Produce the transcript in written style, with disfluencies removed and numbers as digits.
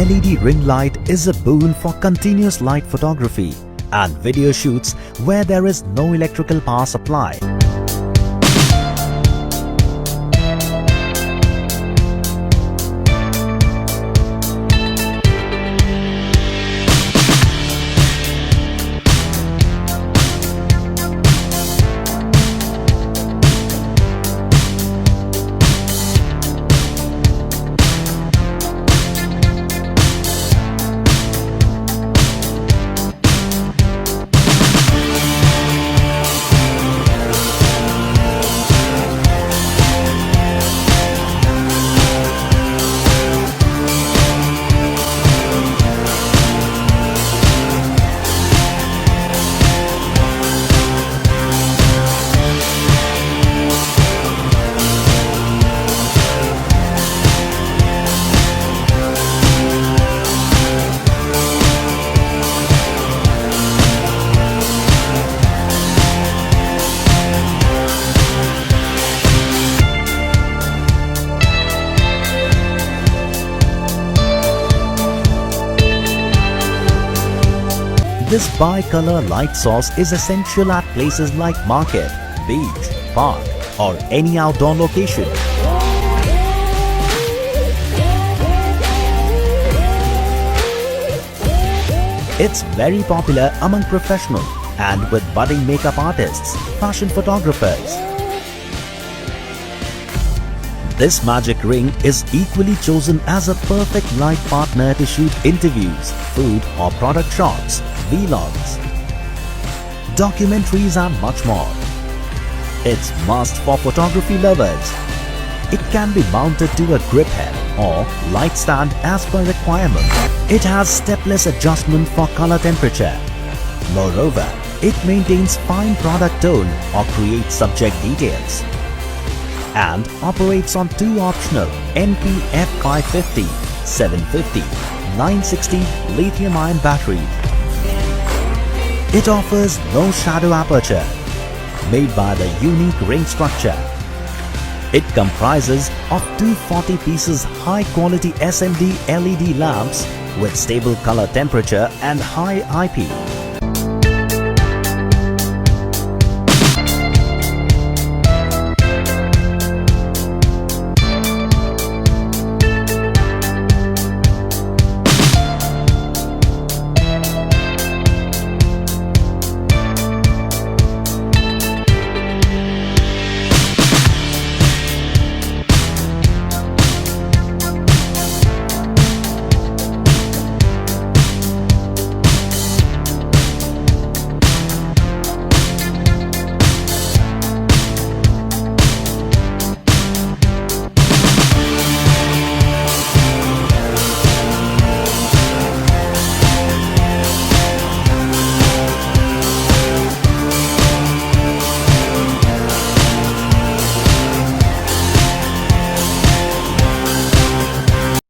LED ring light is a boon for continuous light photography and video shoots where there is no electrical power supply. This bi-color light source is essential at places like market, beach, park or any outdoor location. It's very popular among professional and with budding makeup artists, fashion photographers. This magic ring is equally chosen as a perfect light partner to shoot interviews, food or product shots, vlogs, documentaries and much more. It's must for photography lovers. It can be mounted to a grip head or light stand as per requirement. It has stepless adjustment for color temperature. Moreover, it maintains fine product tone or creates subject details and operates on two optional NP-F550, 750, 960 lithium-ion batteries. It offers no shadow aperture, made by the unique ring structure. It comprises of 240 pieces high-quality SMD LED lamps with stable color temperature and high IP.